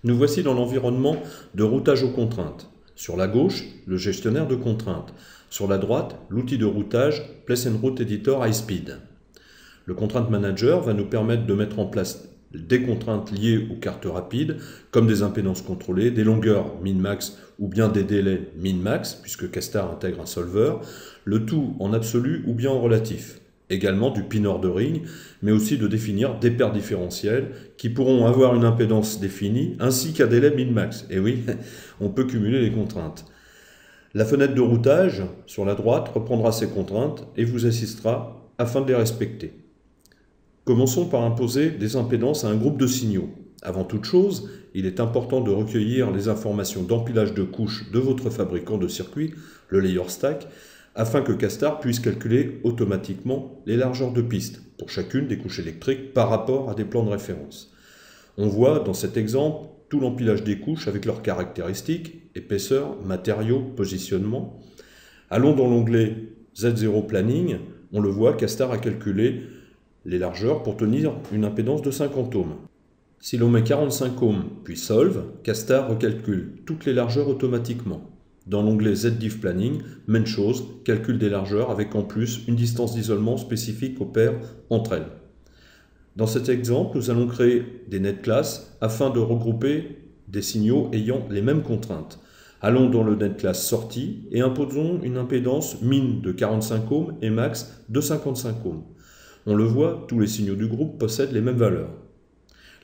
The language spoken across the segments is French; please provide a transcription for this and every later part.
Nous voici dans l'environnement de routage aux contraintes. Sur la gauche, le gestionnaire de contraintes. Sur la droite, l'outil de routage Place & Route Editor High Speed. Le Contraint Manager va nous permettre de mettre en place des contraintes liées aux cartes rapides, comme des impédances contrôlées, des longueurs min-max ou bien des délais min-max, puisque Castar intègre un solver, le tout en absolu ou bien en relatif. Également du pin ordering, mais aussi de définir des paires différentielles qui pourront avoir une impédance définie ainsi qu'un délai min-max. Et oui, on peut cumuler les contraintes. La fenêtre de routage, sur la droite, reprendra ces contraintes et vous assistera afin de les respecter. Commençons par imposer des impédances à un groupe de signaux. Avant toute chose, il est important de recueillir les informations d'empilage de couches de votre fabricant de circuit, le layer stack, afin que Castar puisse calculer automatiquement les largeurs de piste pour chacune des couches électriques par rapport à des plans de référence. On voit dans cet exemple tout l'empilage des couches avec leurs caractéristiques, épaisseur, matériaux, positionnement. Allons dans l'onglet Z0 Planning, on le voit, Castar a calculé les largeurs pour tenir une impédance de 50 ohms. Si l'on met 45 ohms puis Solve, Castar recalcule toutes les largeurs automatiquement. Dans l'onglet ZDiff Planning, même chose, calcul des largeurs avec en plus une distance d'isolement spécifique aux paires entre elles. Dans cet exemple, nous allons créer des net classes afin de regrouper des signaux ayant les mêmes contraintes. Allons dans le net class sortie et imposons une impédance min de 45 ohms et max de 55 ohms. On le voit, tous les signaux du groupe possèdent les mêmes valeurs.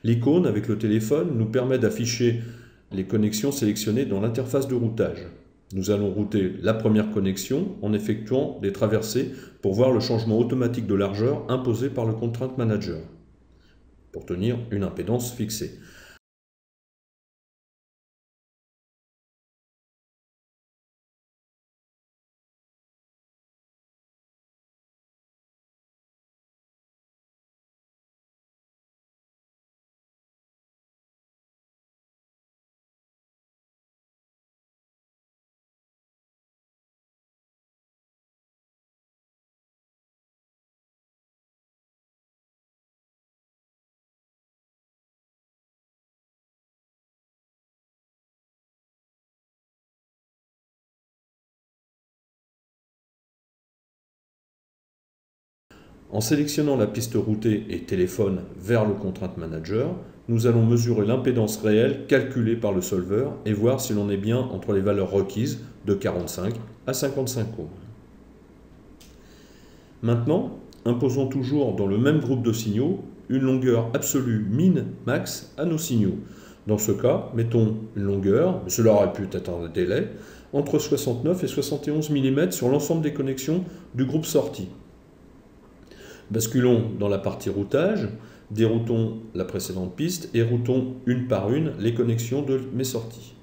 L'icône avec le téléphone nous permet d'afficher les connexions sélectionnées dans l'interface de routage. Nous allons router la première connexion en effectuant des traversées pour voir le changement automatique de largeur imposé par le Contraint Manager pour tenir une impédance fixée. En sélectionnant la piste routée et téléphone vers le Contraint Manager, nous allons mesurer l'impédance réelle calculée par le solver et voir si l'on est bien entre les valeurs requises de 45 à 55 ohms. Maintenant, imposons toujours dans le même groupe de signaux une longueur absolue min-max à nos signaux. Dans ce cas, mettons une longueur, mais cela aurait pu être un délai, entre 69 et 71 mm sur l'ensemble des connexions du groupe sortie. Basculons dans la partie routage, déroutons la précédente piste et routons une par une les connexions de mes sorties.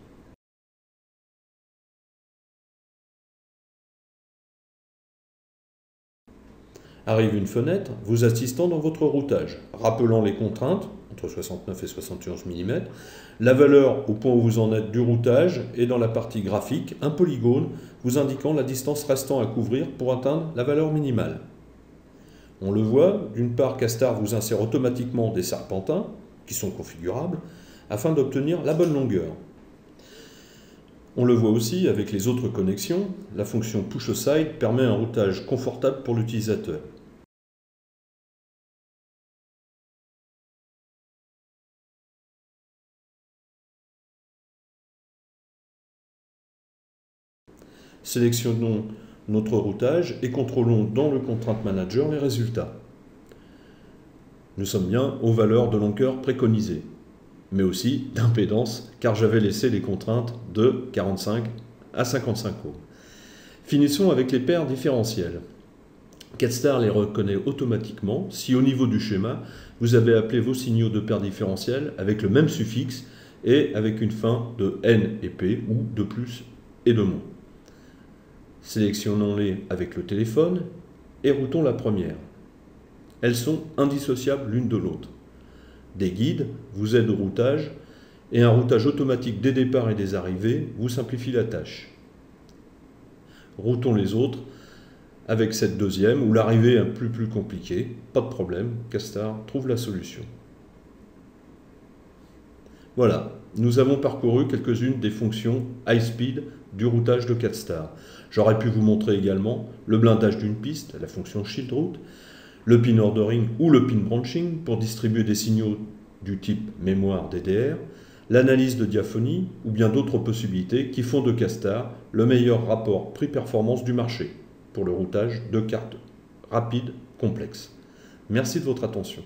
Arrive une fenêtre vous assistant dans votre routage, rappelant les contraintes, entre 69 et 71 mm, la valeur au point où vous en êtes du routage et dans la partie graphique, un polygone vous indiquant la distance restant à couvrir pour atteindre la valeur minimale. On le voit, d'une part, Castar vous insère automatiquement des serpentins, qui sont configurables, afin d'obtenir la bonne longueur. On le voit aussi avec les autres connexions, la fonction Push Aside permet un routage confortable pour l'utilisateur. Sélectionnons notre routage et contrôlons dans le Contraint Manager les résultats. Nous sommes bien aux valeurs de longueur préconisées, mais aussi d'impédance, car j'avais laissé les contraintes de 45 à 55 ohms. Finissons avec les paires différentielles. Castar les reconnaît automatiquement si au niveau du schéma, vous avez appelé vos signaux de paires différentielles avec le même suffixe et avec une fin de N et P ou de plus et de moins. Sélectionnons-les avec le téléphone et routons la première. Elles sont indissociables l'une de l'autre. Des guides vous aident au routage et un routage automatique des départs et des arrivées vous simplifie la tâche. Routons les autres avec cette deuxième où l'arrivée est un peu plus compliquée. Pas de problème, Castar trouve la solution. Voilà, nous avons parcouru quelques-unes des fonctions high speed du routage de CADSTAR. J'aurais pu vous montrer également le blindage d'une piste, la fonction shield route, le pin ordering ou le pin branching pour distribuer des signaux du type mémoire DDR, l'analyse de diaphonie ou bien d'autres possibilités qui font de CADSTAR le meilleur rapport prix-performance du marché pour le routage de cartes rapides complexes. Merci de votre attention.